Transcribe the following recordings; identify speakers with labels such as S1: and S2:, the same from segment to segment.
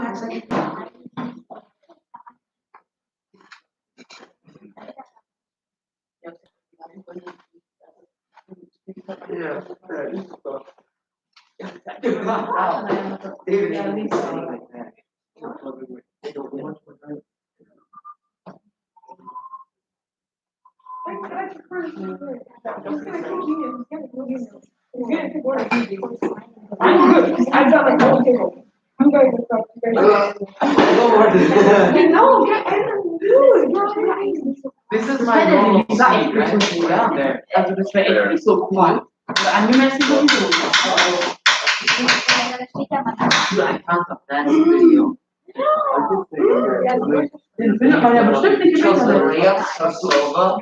S1: I've got like whole table. I'm going to stop. No,
S2: This is my normal seat right there.
S1: Also das wäre echt nicht so cool. Also angemessen sowieso.
S2: Du ein Panther, that's video.
S1: Den findet man ja bestimmt nicht im
S2: Shows the
S1: Internet.
S2: layouts of Silva.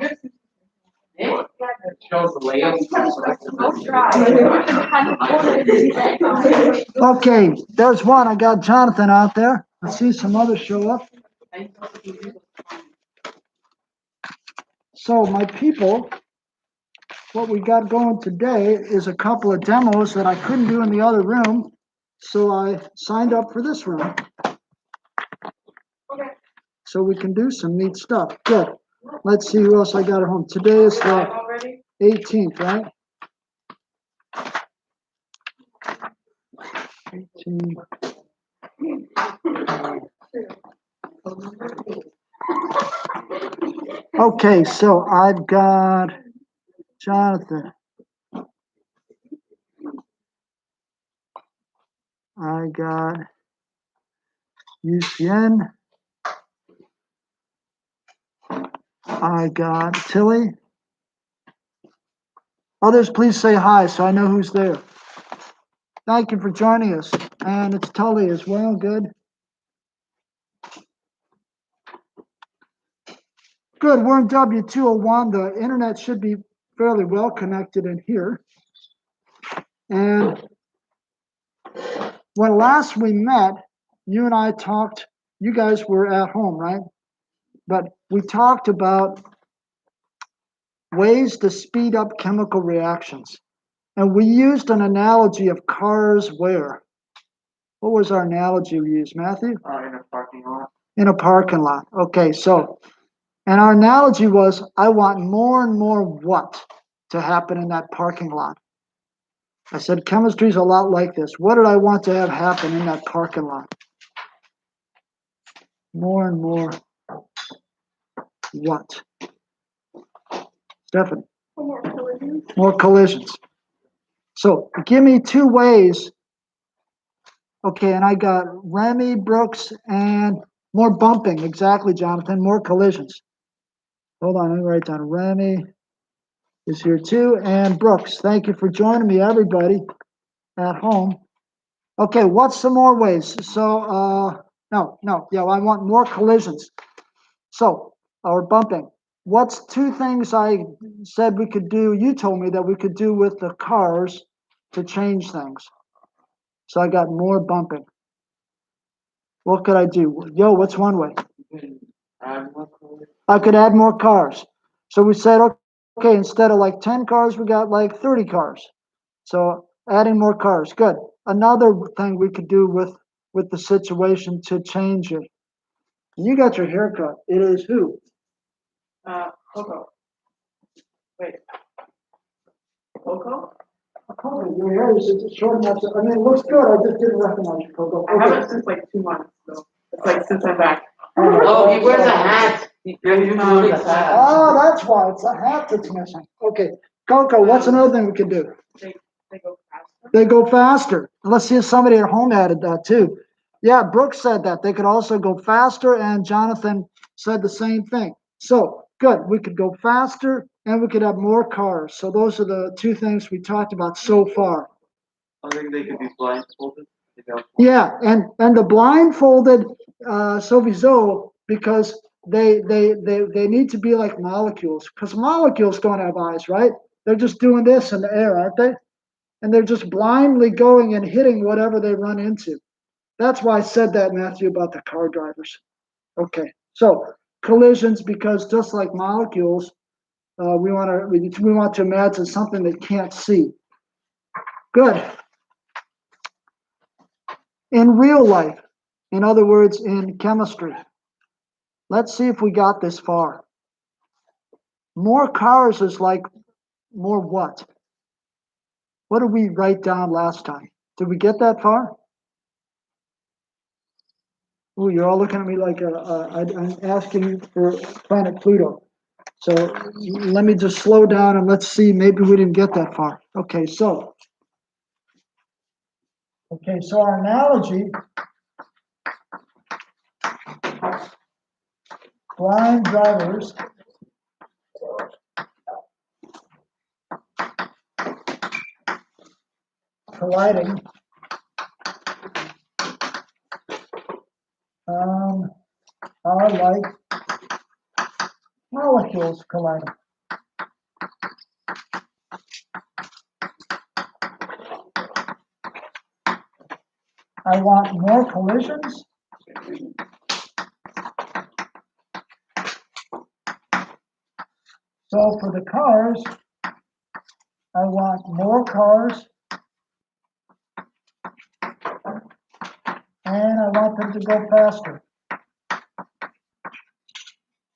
S2: Shows the layouts of
S3: Okay, there's one. I got Jonathan out there. I see some others show up. So my people, what we got going today is a couple of demos that I couldn't do in the other room. So I signed up for this room. So we can do some neat stuff. Good. Let's see who else I got at home. Today is the 18th, right? 18. Okay, so I've got Jonathan. I got Yuxian. I got Tilly. Others, please say hi so I know who's there. Thank you for joining us. And it's Tully as well. Good. Good. We're in W201. The internet should be fairly well connected in here. And when last we met, you and I talked, you guys were at home, right? But we talked about ways to speed up chemical reactions. And we used an analogy of cars where? What was our analogy we used, Matthew?
S2: in a parking lot.
S3: In a parking lot. Okay, so, and our analogy was, I want more and more what to happen in that parking lot? I said, chemistry is a lot like this. What did I want to have happen in that parking lot? More and more what? Stephanie? More collisions. So give me two ways. Okay, and I got Remy, Brooks, and more bumping. Exactly, Jonathan. More collisions. Hold on, let me write down. Remy is here too, and Brooks. Thank you for joining me, everybody at home. Okay, what's some more ways? So, yeah, I want more collisions. So, or bumping. What's two things I said we could do? You told me that we could do with the cars to change things. So I got more bumping. What could I do? Yo, what's one way? I could add more cars. So we said, okay, instead of like 10 cars, we got like 30 cars. So adding more cars. Good. Another thing we could do with the situation to change it. You got your haircut. It is who?
S1: Coco. Wait. Coco?
S3: Coco, your hair is short enough. I mean, it looks good. I just didn't recognize you, Coco.
S1: I haven't since like 2 months, so it's like since I'm back.
S2: Oh, he wears a hat. He's
S3: Oh, that's why. It's a hat that's missing. Okay. Coco, what's another thing we could do?
S1: They go faster.
S3: They go faster. Let's see if somebody at home added that too. Yeah, Brooks said that. They could also go faster, and Jonathan said the same thing. So, good. We could go faster, and we could have more cars. So those are the two things we talked about so far.
S2: I think they could be blindfolded.
S3: Yeah, and the blindfolded sowieso, because they need to be like molecules, because molecules don't have eyes, right? They're just doing this in the air, aren't they? And they're just blindly going and hitting whatever they run into. That's why I said that, Matthew, about the car drivers. Okay, so collisions, because just like molecules, we want to imagine something they can't see. Good. In real life, In other words, in chemistry. Let's see if we got this far. More cars is like more what? What did we write down last time? Did we get that far? Ooh, you're all looking at me like I'm asking for planet Pluto. So let me just slow down and let's see. Maybe we didn't get that far. Okay, so our analogy, blind drivers colliding are like molecules colliding. I want more collisions. So for the cars, I want more cars, and I want them to go faster,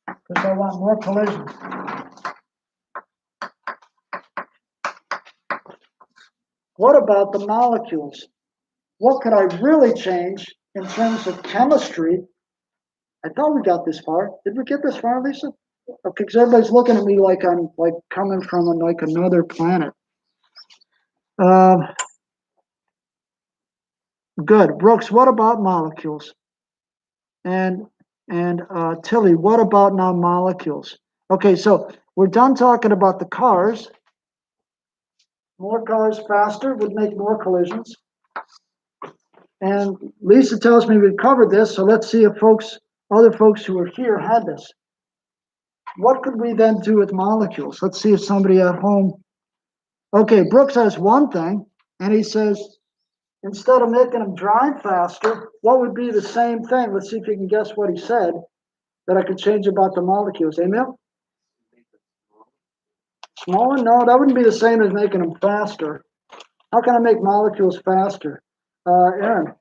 S3: because I want more collisions. What about the molecules? What could I really change in terms of chemistry? I thought we got this far. Did we get this far, Lisa? Okay, because everybody's looking at me like I'm like coming from like another planet. Good. Brooks, what about molecules? And Tilly, what about now molecules? Okay, so we're done talking about the cars. More cars faster would make more collisions. And Lisa tells me we covered this, so let's see if other folks who are here had this. What could we then do with molecules? Let's see if somebody at home. Okay, Brooks has one thing, and he says, instead of making them drive faster, what would be the same thing? Let's see if you can guess what he said that I could change about the molecules. Emil? Smaller? No, that wouldn't be the same as making them faster. How can I make molecules faster? Aaron?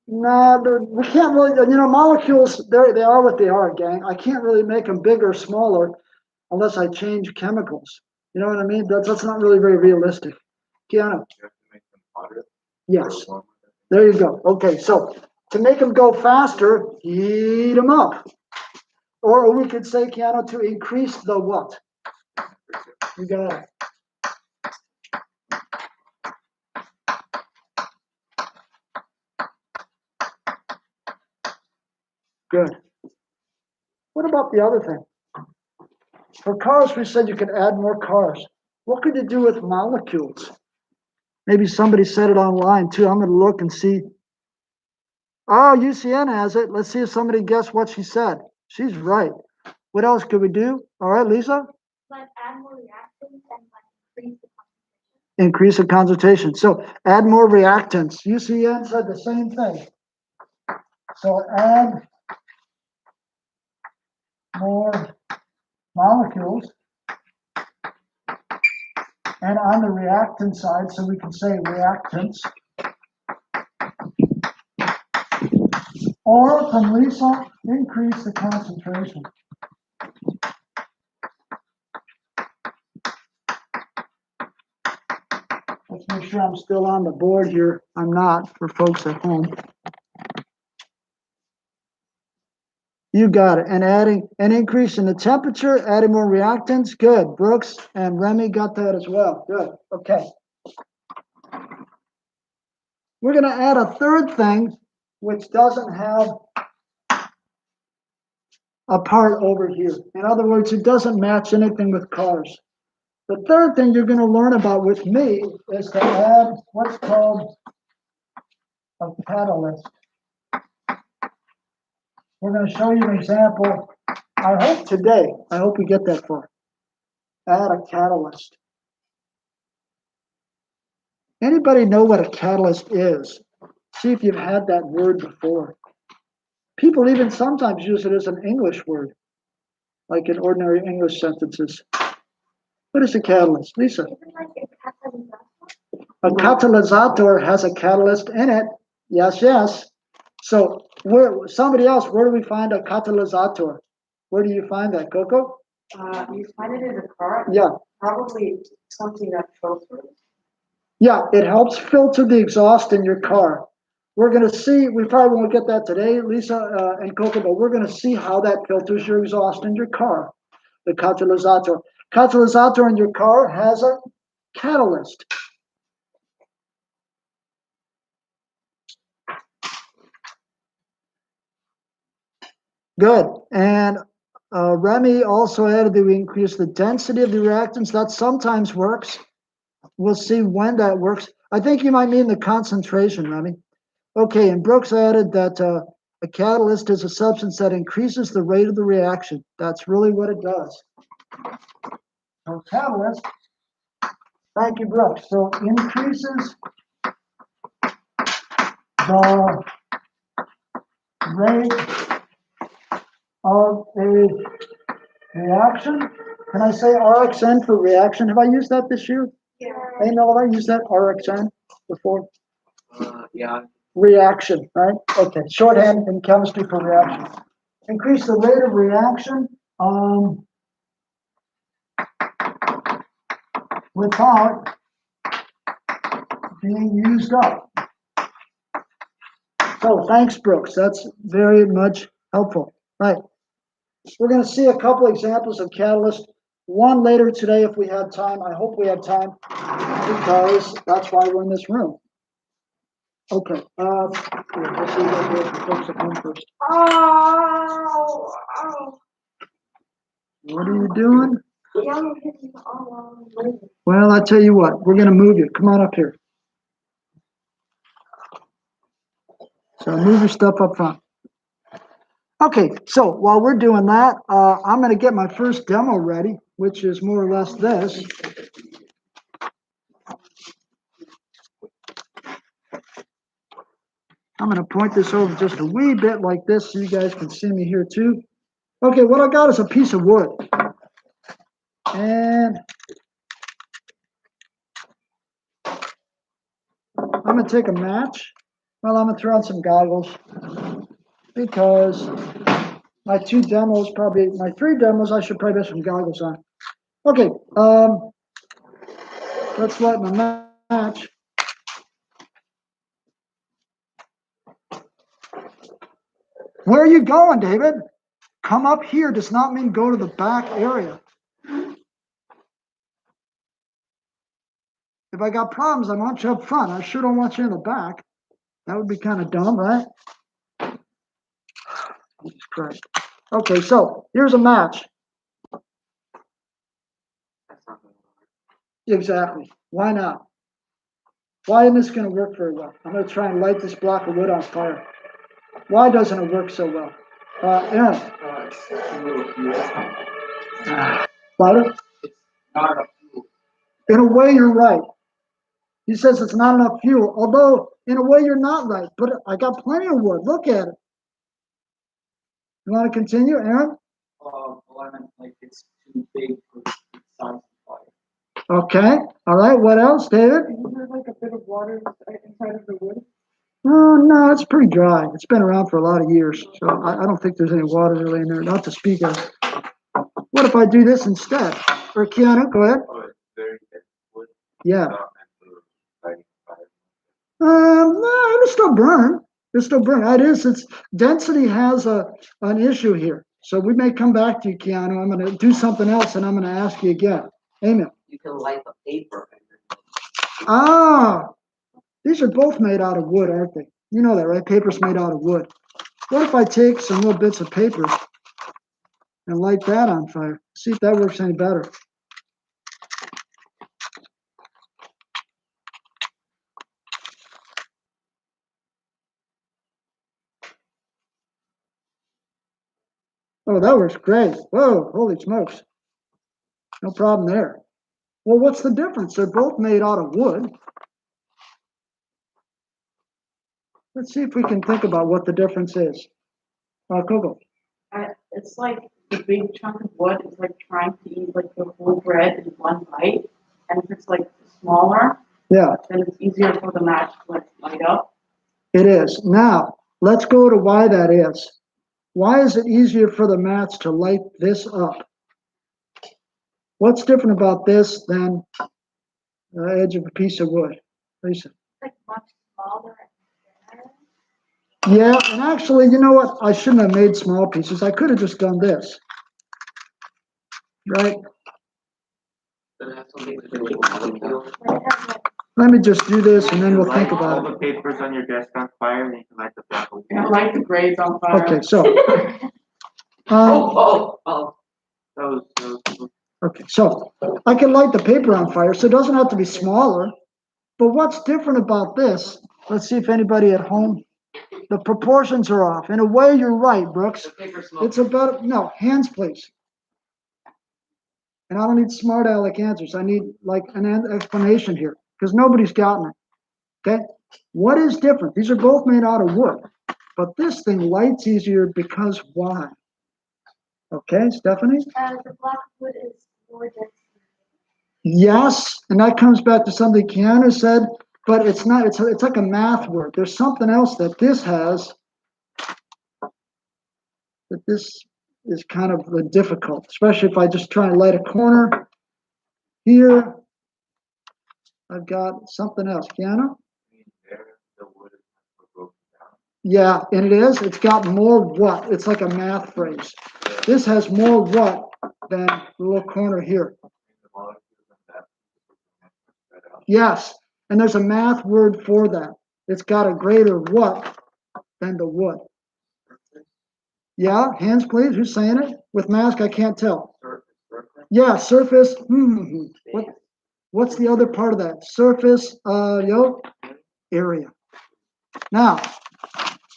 S3: No, we can't really, molecules, they are what they are, gang. I can't really make them bigger or smaller unless I change chemicals. You know what I mean? That's not really very realistic. Keanu? Yes. There you go. Okay, so to make them go faster, heat them up. Or we could say, Keanu, to increase the what? You got it. Good. What about the other thing? For cars, we said you could add more cars. What could you do with molecules? Maybe somebody said it online too. I'm going to look and see. Oh, UCN has it. Let's see if somebody guessed what she said. She's right. What else could we do? All right, Lisa?
S4: Like add more reactants and like
S3: increase the concentration. So add more reactants. UCN said the same thing. So add more molecules. And on the reactant side, so we can say reactants. Or from Lisa, increase the concentration. Let's make sure I'm still on the board here. I'm not, for folks at home. You got it. And adding an increase in the temperature, adding more reactants. Good. Brooks and Remy got that as well. Good. Okay. We're going to add a third thing, which doesn't have a part over here. In other words, it doesn't match anything with cars. The third thing you're going to learn about with me is to add what's called a catalyst. We're going to show you an example, I hope today. I hope we get that far. Add a catalyst. Anybody know what a catalyst is? See if you've had that word before. People even sometimes use it as an English word, like in ordinary English sentences. What is a catalyst? Lisa?
S4: Isn't like a catalyst?
S3: A catalysator has a catalyst in it. Yes, yes. So somebody else, where do we find a catalysator? Where do you find that, Coco?
S1: You find it in the car,
S3: Yeah,
S1: probably something that filters.
S3: yeah, it helps filter the exhaust in your car. We're gonna see, we probably won't get that today, Lisa and Coco, but we're gonna see how that filters your exhaust in your car, the catalysator. Catalysator in your car has a catalyst. Good. And Remy also added that we increase the density of the reactants. That sometimes works. We'll see when that works. I think you might mean the concentration, Remy. Okay, and Brooks added that a catalyst is a substance that increases the rate of the reaction. That's really what it does. So catalyst, thank you, Brooks. So increases the rate of a reaction. Can I say RXN for reaction? Have I used that this year?
S1: Yeah.
S3: Hey, Mel, have I used that RXN before?
S2: Yeah.
S3: Reaction, right? Okay, shorthand in chemistry for reaction. Increase the rate of reaction without being used up. So thanks, Brooks. That's very much helpful. Right. We're going to see a couple examples of catalysts. One later today if we have time. I hope we have time because that's why we're in this room. Okay. Let's see what folks at home first.
S4: Oh, oh.
S3: What are you doing?
S4: Yellow hit me all over.
S3: Well, I tell you what, we're going to move you. Come on up here. So move your stuff up front. Okay, so while we're doing that, I'm going to get my first demo ready, which is more or less this. I'm going to point this over just a wee bit like this so you guys can see me here too. Okay, what I got is a piece of wood. And I'm going to take a match. Well, I'm going to throw on some goggles because my three demos, I should probably have some goggles on. Okay, let's light my match. Where are you going, David? Come up here does not mean go to the back area. If I got problems, I want you up front. I sure don't want you in the back. That would be kind of dumb, right? Jesus Christ. Okay, so here's a match. Exactly. Why not? Why isn't this going to work very well? I'm going to try and light this block of wood on fire. Why doesn't it work so well? Aaron. Louder? In a way, you're right. He says it's not enough fuel, although in a way you're not right, but I got plenty of wood. Look at it. You want to continue, Aaron?
S2: Like it's too big for the size of fire.
S3: Okay. All right. What else, David?
S1: Isn't there like a bit of water inside of the wood?
S3: Oh, no, it's pretty dry. It's been around for a lot of years, so I don't think there's any water really in there, not to speak of. What if I do this instead? Or Keanu, go ahead.
S2: Oh, it's very thick wood.
S3: Yeah.
S2: Not meant for lighting fire.
S3: No, it'll still burn. It'll still burn. It is. It's density has an issue here. So we may come back to you, Keanu. I'm going to do something else, and I'm going to ask you again. Amen.
S2: You can light the paper.
S3: Ah, these are both made out of wood, aren't they? You know that, right? Paper's made out of wood. What if I take some little bits of paper and light that on fire? See if that works any better. Oh, that works great. Whoa, holy smokes. No problem there. Well, what's the difference? They're both made out of wood. Let's see if we can think about what the difference is. Coco.
S1: It's like the big chunk of wood is like trying to eat like the whole bread in one bite, and if it's like smaller,
S3: Yeah.
S1: then it's easier for the match to like light up.
S3: It is. Now, let's go to why that is. Why is it easier for the mats to light this up? What's different about this than the edge of a piece of wood? Lisa?
S4: Like much smaller and thinner.
S3: Yeah, and actually, you know what? I shouldn't have made small pieces. I could have just done this. Right?
S2: Does it have something to do with molecules?
S4: Like it has like
S3: Let me just do this and then we'll
S5: Light
S3: think about
S5: all
S3: it.
S5: the papers on your desk on fire, and you can light the black one.
S1: I like the grades on fire.
S3: Okay, so,
S2: Oh.
S3: okay, so I can light the paper on fire, so it doesn't have to be smaller. But what's different about this? Let's see if anybody at home, the proportions are off. In a way, you're right, Brooks.
S2: The paper smoke.
S3: It's about, no, hands please. And I don't need smart aleck answers. I need like an explanation here because nobody's gotten it. Okay? What is different? These are both made out of wood, but this thing lights easier because why? Okay, Stephanie?
S4: the black wood is more dense.
S3: Yes, and that comes back to something Keanu said, but it's not, it's like a math word. There's something else that this has that this is kind of difficult, especially if I just try and light a corner. Here, I've got something else. Keanu? Yeah, and it is. It's got more what? It's like a math phrase. This has more what than the little corner here. Yes, and there's a math word for that. It's got a greater what than the wood. Yeah, hands please. Who's saying it? With mask, I can't tell. Yeah, surface. What's the other part of that? Surface, area. Now,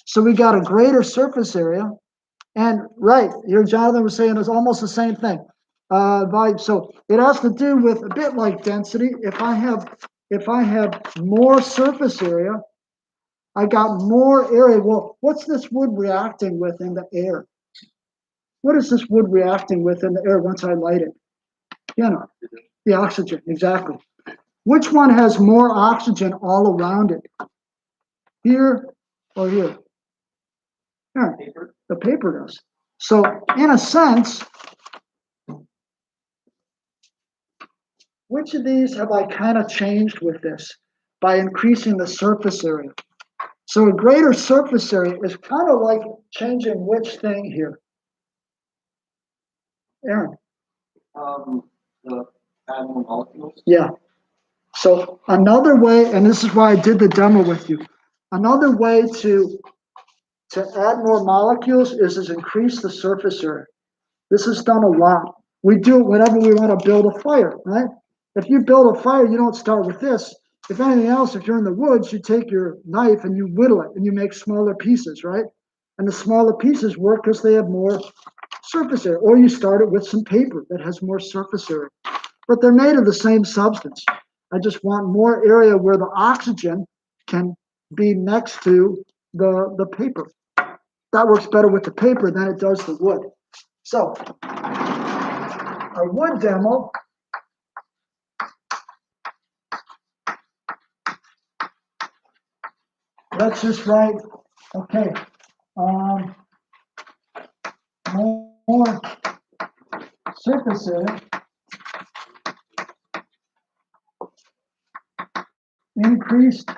S3: so we got a greater surface area, and right, your Jonathan was saying it's almost the same thing. So it has to do with a bit like density. If I have more surface area, I got more area. Well, what's this wood reacting with in the air? What is this wood reacting with in the air once I light it? The oxygen, exactly. Which one has more oxygen all around it? Here or here? Here, the paper does. So in a sense, which of these have I kind of changed with this by increasing the surface area? So a greater surface area is kind of like changing which thing here? Aaron?
S2: The add more molecules.
S3: Yeah. So another way, and this is why I did the demo with you, another way to add more molecules is increase the surface area. This is done a lot. We do it whenever we want to build a fire, right? If you build a fire, you don't start with this. If anything else, if you're in the woods, you take your knife and you whittle it and you make smaller pieces, right? And the smaller pieces work because they have more surface area. Or you start it with some paper that has more surface area. But they're made of the same substance. I just want more area where the oxygen can be next to the paper. That works better with the paper than it does the wood. So, a wood demo. Let's just write, okay, more surface area, increased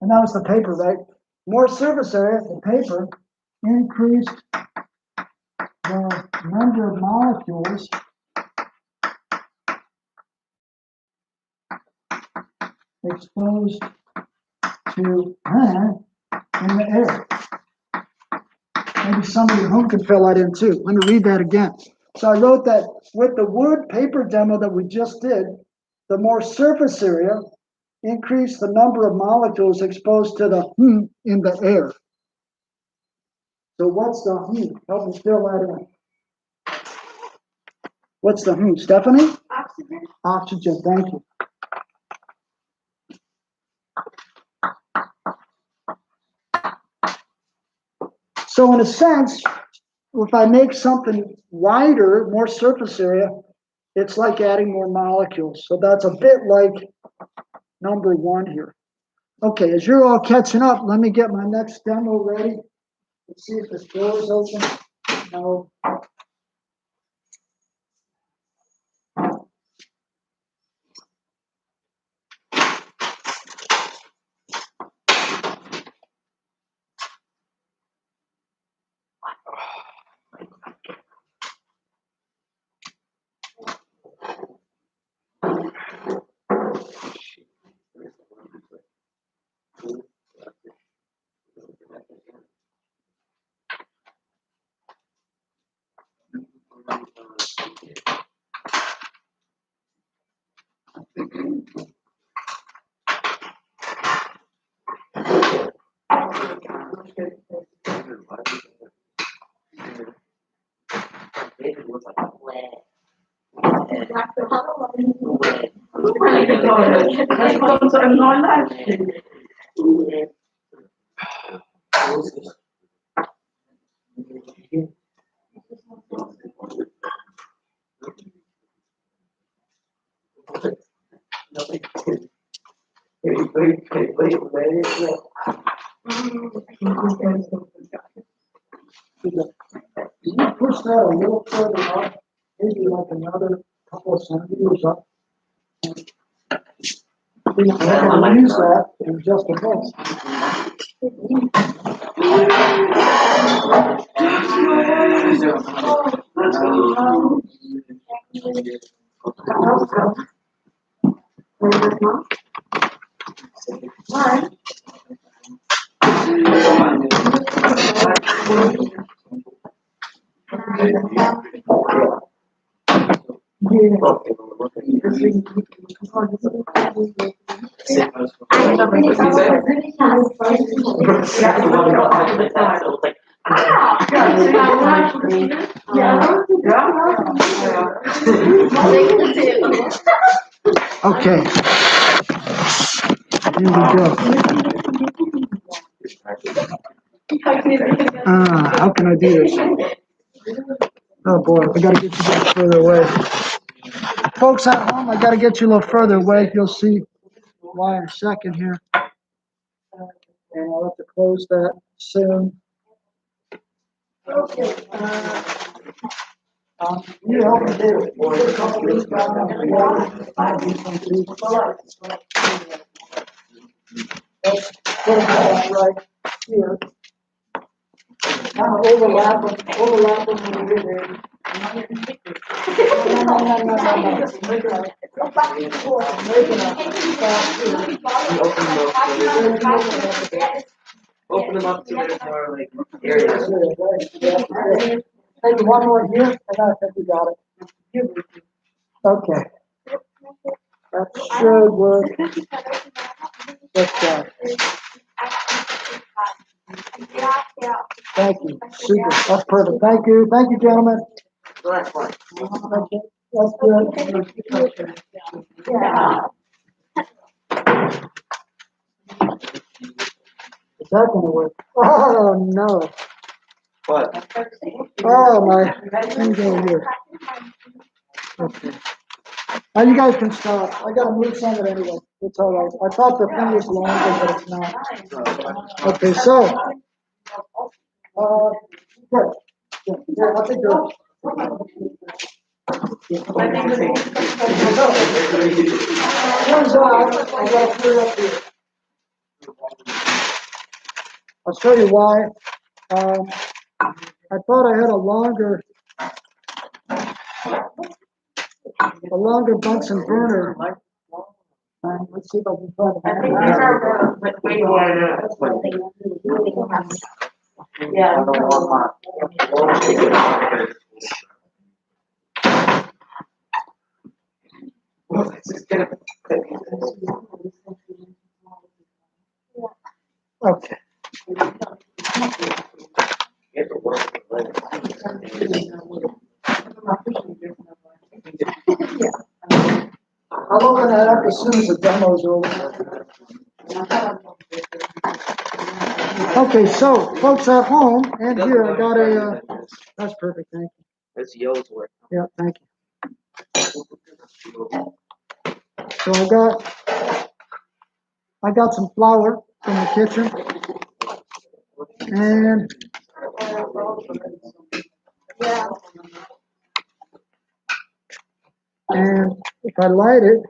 S3: and that was the paper, right? More surface area, the paper, increased the number of molecules exposed to air in the air. Maybe somebody at home can fill that in too. Let me read that again. So I wrote that with the wood paper demo that we just did, the more surface area increased the number of molecules exposed to the in the air. So what's the Help me fill that in. What's the Stephanie?
S4: Oxygen.
S3: Oxygen, thank you. So in a sense, if I make something wider, more surface area, it's like adding more molecules. So that's a bit like number 1 here. Okay, as you're all catching up, let me get my next demo ready. Let's see if this door is open. No. Can you push that a little further up? Maybe like another couple of centimeters up. I'll use that in just a minute. Okay. Here we go. How can I do this? Oh boy, I gotta get you guys further away. Folks at home, I gotta get you a little further away. You'll see why in a second here. And I'll have to close that soon. You help me do it. Let's put that right here. Kind of overlap them when we get there.
S2: Open them up to their more like areas.
S3: Maybe one more here, and I think we got it. Okay. That should work. Thank you. Super. That's perfect. Thank you. Thank you, gentlemen.
S2: That's fine.
S3: Okay. That's good.
S4: Yeah.
S3: Is that gonna work? Oh no.
S2: What?
S3: Oh my thing's over here. Okay. Now you guys can stop. I gotta move some of it anyway. It's all right. I thought the thing was longer, but it's not. Okay, so. Good. Yeah, I think you're. Turns out, I gotta clear up here. I'll show you why. I thought I had a longer Bunsen burner. Let's see if I can find it.
S1: I think these are the way wider. Yeah.
S3: Okay. I'll open that up as soon as the demo's over. Okay, so folks at home and here I got a. That's perfect. Thank you.
S2: That's Yo's work.
S3: Yeah, thank you. So I got some flour from the kitchen. And
S4: Yeah.
S3: if I light it,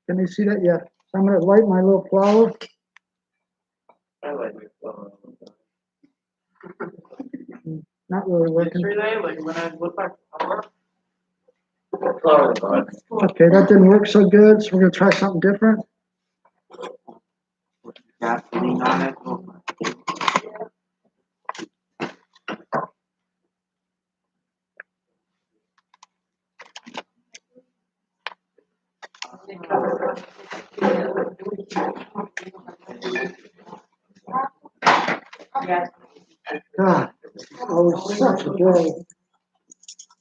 S3: can you see that? Yeah. So I'm gonna light my little flour.
S5: I like it.
S3: Not really working.
S2: Yesterday, like when I look back power.
S3: Okay, that didn't work so good, so we're gonna try something different.
S5: Gasoline on it.
S3: God, always such a day.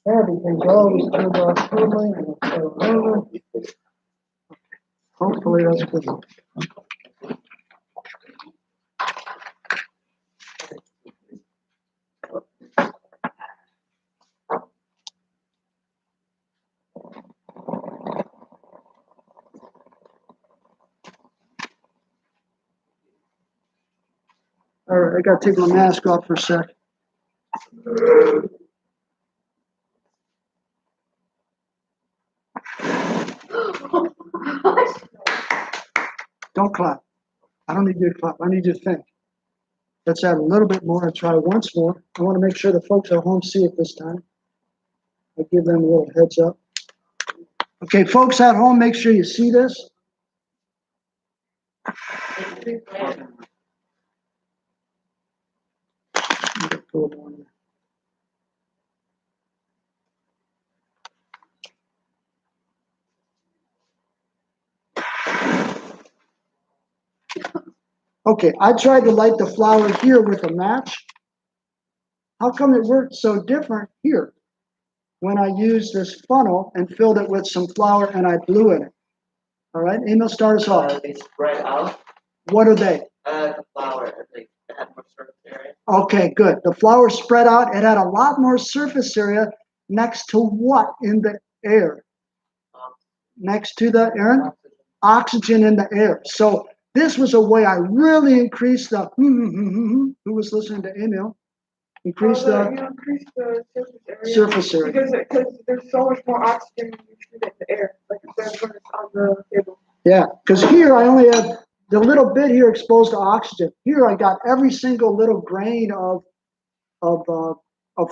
S3: Everything's always turned off totally. And it's so over. Hopefully that's good. All right, I gotta take my mask off for a sec. Don't clap. I don't need you to clap. I need you to think. Let's add a little bit more and try once more. I want to make sure the folks at home see it this time. I give them a little heads up. Okay, folks at home, make sure you see this. Okay, I tried to light the flower here with a match. How come it worked so different here when I used this funnel and filled it with some flour and I blew in it? All right, Emil, start us off.
S2: They spread out.
S3: What are they?
S2: The flour, they had more surface area.
S3: Okay, good. The flour spread out. It had a lot more surface area next to what in the air? Next to the air? Oxygen in the air. So this was a way I really increased the, who was listening to Emil? Increase the
S6: You increase the surface area.
S3: surface area.
S6: Because there's so much more oxygen when you shoot it in the air, like instead when it's on the table.
S3: Yeah, because here I only have the little bit here exposed to oxygen. Here I got every single little grain of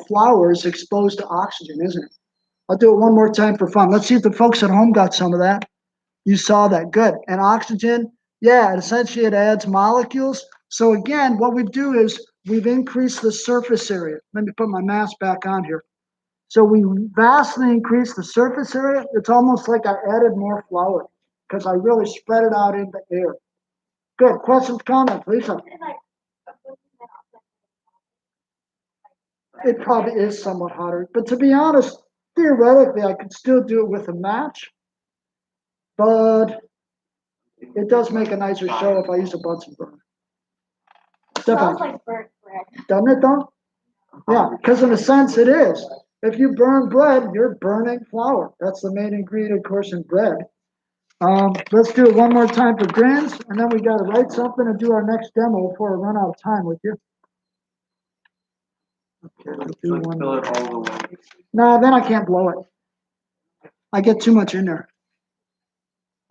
S3: flowers exposed to oxygen, isn't it? I'll do it one more time for fun. Let's see if the folks at home got some of that. You saw that, good. And oxygen, yeah, essentially it adds molecules. So again, what we do is we've increased the surface area. Let me put my mask back on here. So we vastly increased the surface area. It's almost like I added more flour because I really spread it out in the air. Good. Questions, comments, Lisa? It probably is somewhat hotter, but to be honest, theoretically, I could still do it with a match, but it does make a nicer show if I use a Bunsen burner.
S4: Smells
S3: Stefan,
S4: like burnt bread.
S3: doesn't it though? Yeah, because in a sense it is. If you burn bread, you're burning flour. That's the main ingredient, of course, in bread. Let's do it one more time for grins, and then we got to write something and do our next demo before I run out of time with you. Okay, let's do one
S5: Fill
S3: more.
S5: it all the way.
S3: No, then I can't blow it. I get too much in there.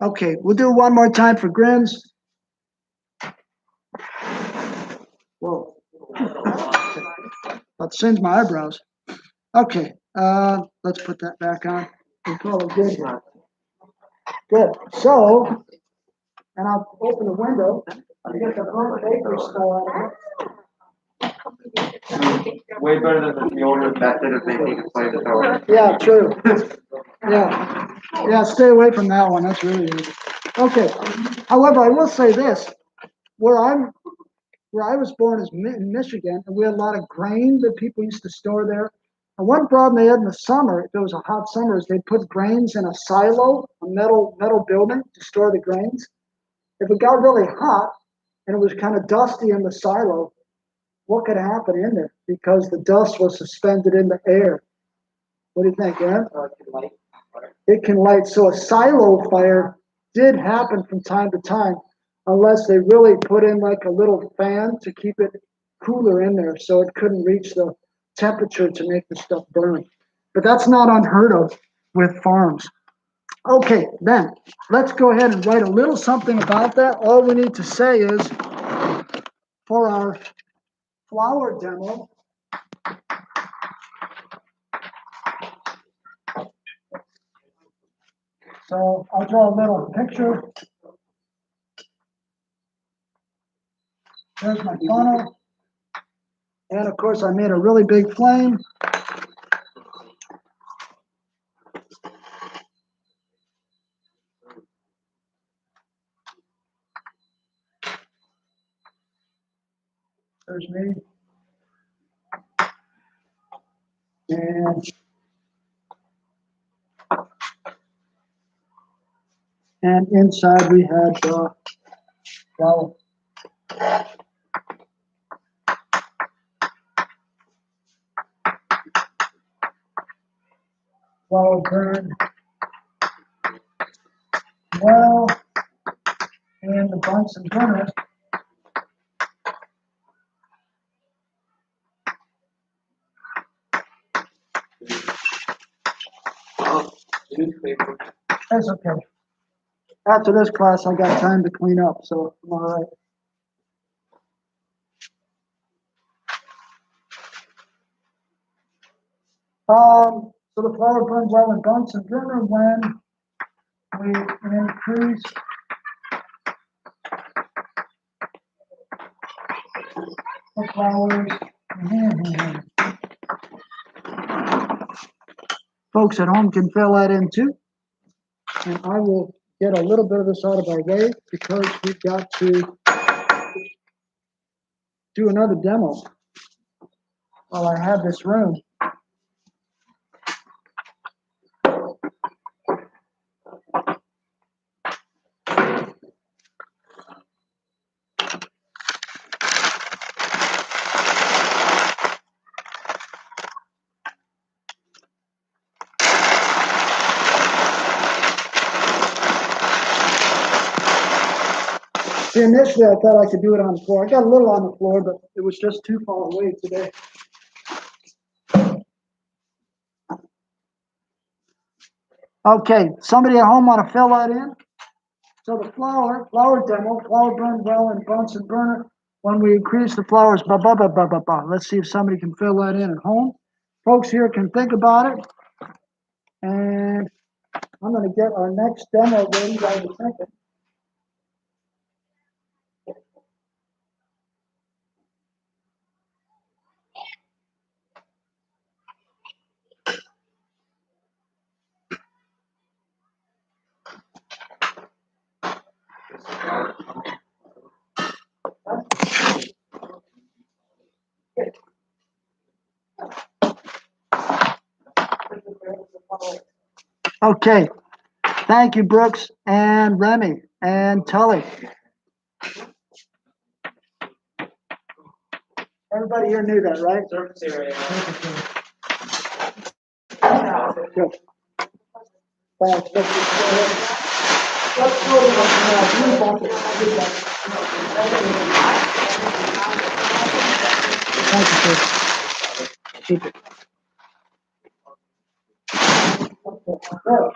S3: Okay, we'll do one more time for grins. Whoa. That sends my eyebrows. Okay, let's put that back on. We call it good here. Good. So, and I'll open the window. I get the burnt bakery smell out of it.
S5: Way better than the order method of making a flamethrower.
S3: Yeah, true. Yeah, stay away from that one. That's really easy. Okay. However, I will say this: where I was born is in Michigan, and we had a lot of grain that people used to store there. And one problem they had in the summer, if it was a hot summer, is they put grains in a silo, a metal building to store the grains. If it got really hot and it was kind of dusty in the silo, what could happen in there because the dust was suspended in the air. What do you think, Aaron? It can light. So a silo fire did happen from time to time, unless they really put in like a little fan to keep it cooler in there so it couldn't reach the temperature to make the stuff burn. But that's not unheard of with farms. Okay, then let's go ahead and write a little something about that. All we need to say is for our flower demo, so I'll draw a little picture. There's my funnel. And of course, I made a really big flame. There's me. And inside we had flower. Flower burned well, and the Bunsen burner.
S2: Newspaper.
S3: That's okay. After this class, I got time to clean up, so I'm all right. So the flower burns well in Bunsen burner when we increase the flowers. Folks at home can fill that in too. And I will get a little bit of this out of our way because we've got to do another demo while I have this room. See, initially I thought I could do it on the floor. I got a little on the floor, but it was just too far away today. Okay, somebody at home want to fill that in? So the flower demo, flower burned well in Bunsen burner. When we increase the flowers, blah, blah, blah, blah, blah, blah. Let's see if somebody can fill that in at home. Folks here can think about it. And I'm going to get our next demo ready by the second. Okay, thank you, Brooks and Remy and Tully. Everybody here knew that, right?
S2: Surface area.
S3: Good. Thanks. Let's go to the blue bucket. Thank you, sir. Keep it. Okay.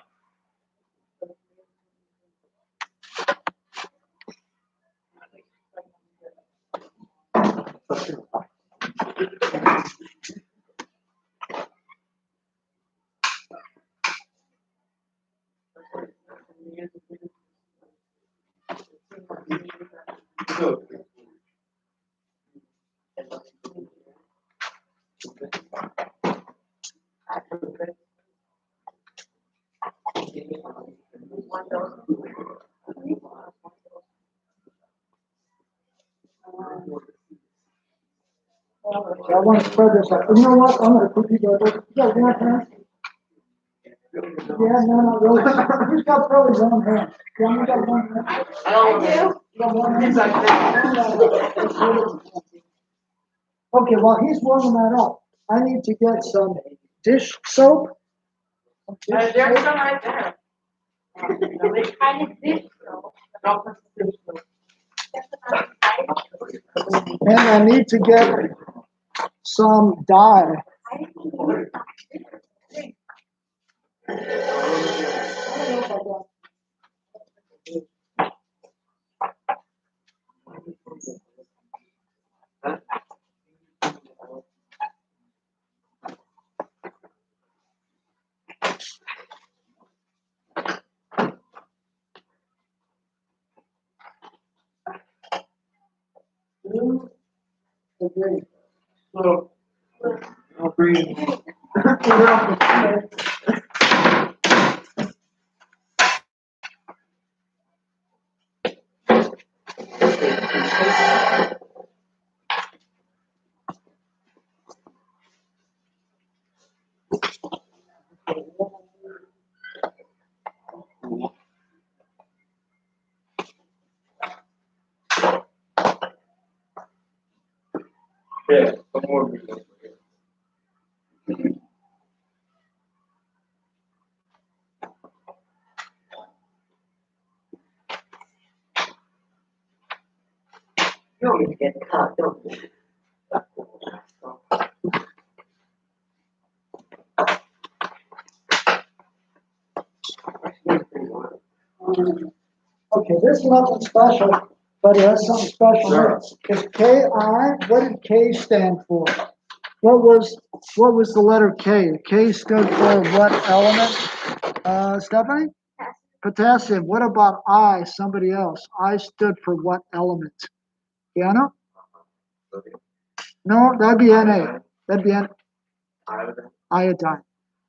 S3: I want to spread this out. You know what? I'm going to put you guys. You guys want that? Yeah, no, not really. Who's got probably one hand? Yeah, we got one hand.
S6: I do.
S3: You got one hand? Okay, while he's warming that up, I need to get some dish soap.
S1: There's some right there. Which kind of dish though? Don't put the dish soap.
S3: And I need to get some dye.
S2: So, I'll bring. Yeah, some more.
S7: You always get caught, don't you?
S3: Okay, this is nothing special, but it has something special here. It's Ki. What did K stand for? What was the letter K? K stood for what element? Stephanie? Potassium. What about I? Somebody else. I stood for what element? Deanna? No, that'd be Na. That'd be iodine.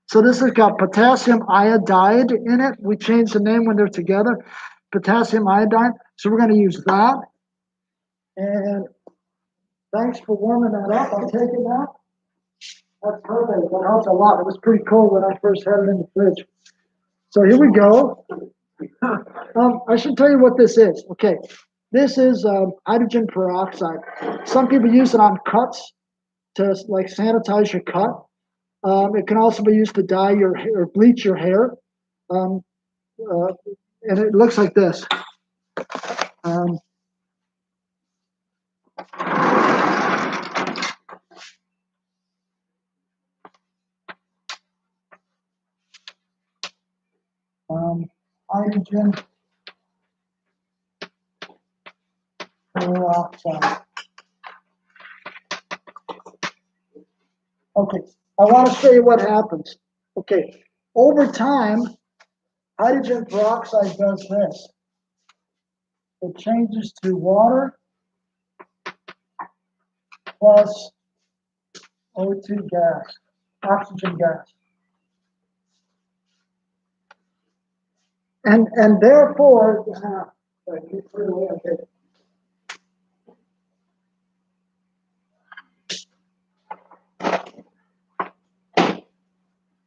S3: So this has got potassium iodide in it. We change the name when they're together. Potassium iodide. So we're going to use that. And thanks for warming that up. I'll take it now. That's perfect. That helps a lot. It was pretty cold when I first had it in the fridge. So here we go. I should tell you what this is. Okay. This is hydrogen peroxide. Some people use it on cuts to like sanitize your cut. It can also be used to dye your hair or bleach your hair. And it looks like this. Hydrogen peroxide. Okay, I want to show you what happens. Okay, over time, hydrogen peroxide does this. It changes to water plus O2 gas, oxygen gas. And therefore, okay.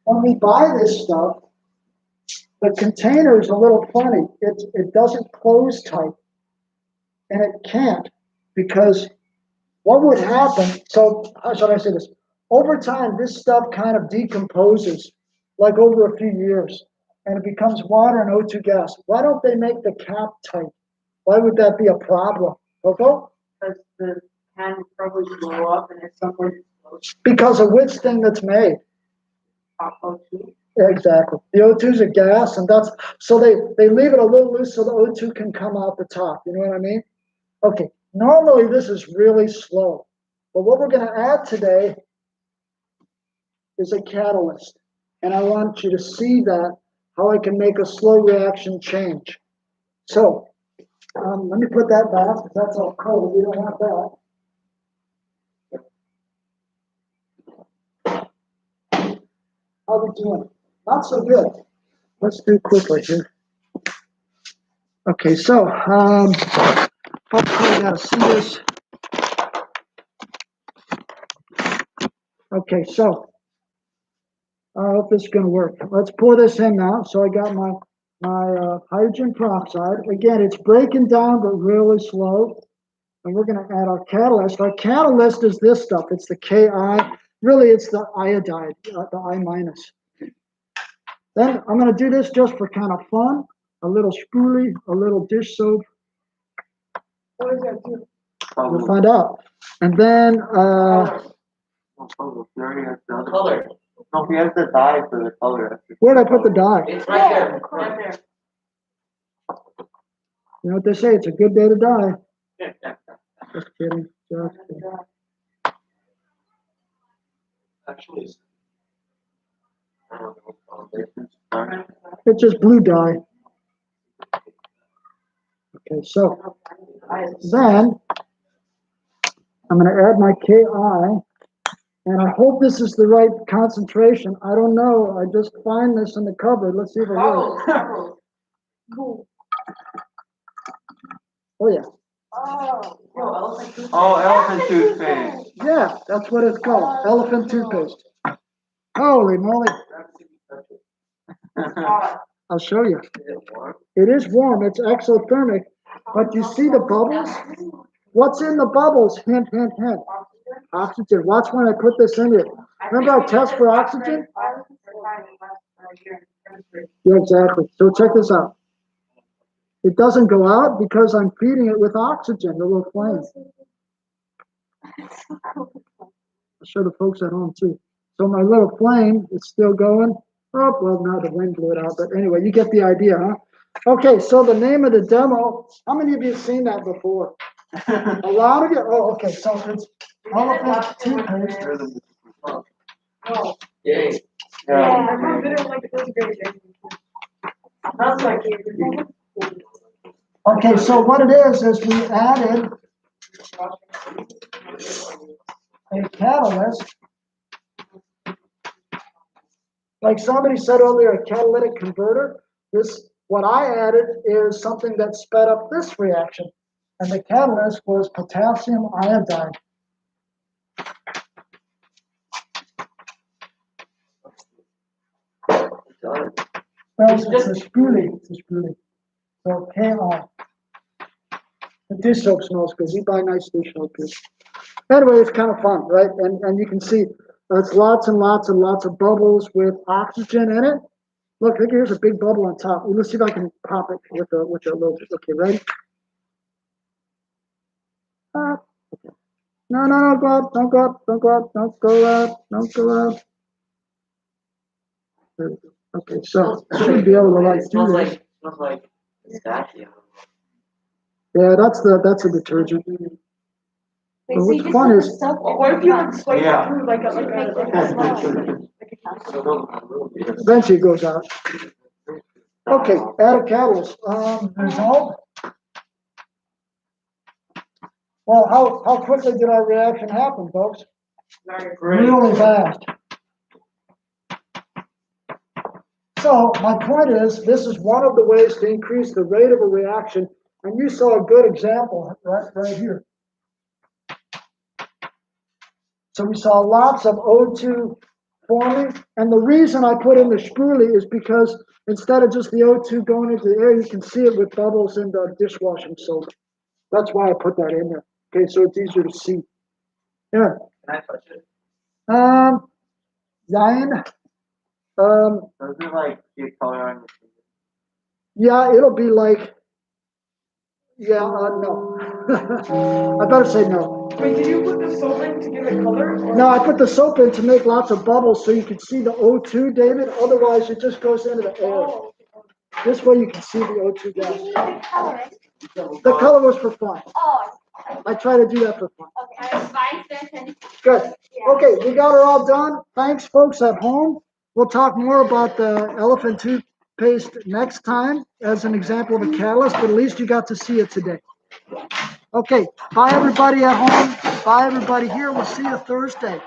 S3: When we buy this stuff, the container is a little funny. It doesn't close tight. And it can't, because what would happen, so how should I say this? Over time, this stuff kind of decomposes, like over a few years, and it becomes water and O2 gas. Why don't they make the cap tight? Why would that be a problem? Coco?
S1: Because the can would probably blow up and at some point explode.
S3: Because of which thing that's made?
S1: O2.
S3: Exactly. The O2 is a gas, and that's, so they leave it a little loose so the O2 can come out the top. You know what I mean? Okay. Normally this is really slow, but what we're going to add today is a catalyst. And I want you to see that, how I can make a slow reaction change. So let me put that back, because that's all cold. We don't want that. How we doing? Not so good. Let's do quickly here. Okay, so hopefully you gotta see this. Okay, so I hope this is gonna work. Let's pour this in now. So I got my hydrogen peroxide. Again, it's breaking down, but really slow. and we're gonna add our catalyst. Our catalyst is this stuff. It's the Ki. Really, it's the iodide, the I minus. Then I'm gonna do this just for kind of fun. A little spoolie, a little dish soap.
S6: What does that do?
S3: We'll find out. And then,
S5: Color. No, he has the dye for the color.
S3: where'd I put the dye?
S7: It's right there.
S1: Right there.
S3: You know what they say, it's a good day to die. Just kidding, just kidding.
S2: Actually,
S3: It's just blue dye. Okay, so then I'm gonna add my Ki, and I hope this is the right concentration. I don't know, I just find this in the cupboard. Let's see if it works.
S1: Bubbles.
S6: Cool.
S3: Oh, yeah.
S5: Oh, elephant toothpaste.
S3: Yeah, that's what it's called, elephant toothpaste. Holy moly, I'll show you. It is warm, it's exothermic, but you see the bubbles? What's in the bubbles? Hint, hint, hint. Oxygen. Watch when I put this in it. Remember our test for oxygen? Yeah, exactly. So check this out. It doesn't go out because I'm feeding it with oxygen, the little flame. I'll show the folks at home too. So my little flame is still going. Oh, well, now the wind blew it out, but anyway, you get the idea, huh? Okay, so the name of the demo, how many of you have seen that before? A lot of you? Oh, okay, so it's elephant toothpaste.
S1: No.
S7: Yay.
S6: I remember it like first grade.
S1: Smells like it.
S3: Okay, so what it is we added a catalyst. Like somebody said earlier, a catalytic converter. What I added is something that sped up this reaction. And the catalyst was potassium iodide. Well, it's a spoolie. It's a spoolie. So Ki. The dish soap smells good. We buy nice dish soap here. Anyway, it's kind of fun, right? And you can see it's lots and lots and lots of bubbles with oxygen in it. Look, here's a big bubble on top. Let's see if I can pop it with a little. Okay, ready? No, go up, don't go up, don't go up, don't go up, don't go up. There we go. Okay, so I should be able to like do this.
S7: Smells like pistachio.
S3: Yeah, that's the detergent. But what's fun is,
S6: What if you like swipe
S5: Yeah.
S6: it through like a
S3: eventually it goes out. Okay, add a catalyst. Result. Well, how quickly did our reaction happen, folks? Really fast. So my point is, this is one of the ways to increase the rate of a reaction, and you saw a good example right here. So we saw lots of O2 forming, and the reason I put in the spoolie is because instead of just the O2 going into the air, you can see it with bubbles in the dishwashing soap. That's why I put that in there. Okay, so it's easier to see. Yeah.
S2: Can I touch it?
S3: Zion.
S5: Does it like get color on your finger?
S3: Yeah, it'll be like, yeah, no. I better say no.
S6: Wait, did you put the soap in to give it color? Or?
S3: No, I put the soap in to make lots of bubbles so you can see the O2, David. Otherwise, it just goes into the air. This way you can see the O2 gas.
S4: You need the color.
S3: The color was for fun.
S4: Oh,
S3: I try to do that for fun.
S4: okay. Fine, sentence.
S3: Good. Okay, we got her all done. Thanks, folks at home. We'll talk more about the elephant toothpaste next time as an example of a catalyst, but at least you got to see it today. Okay, bye everybody at home. Bye everybody here. We'll see you Thursday.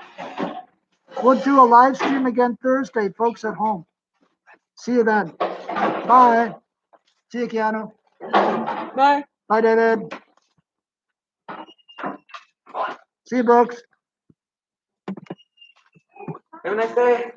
S3: We'll do a live stream again Thursday, folks at home. See you then. Bye. See you, Keanu.
S6: Bye.
S3: Bye, David. See you, Brooks.
S5: Have a nice day.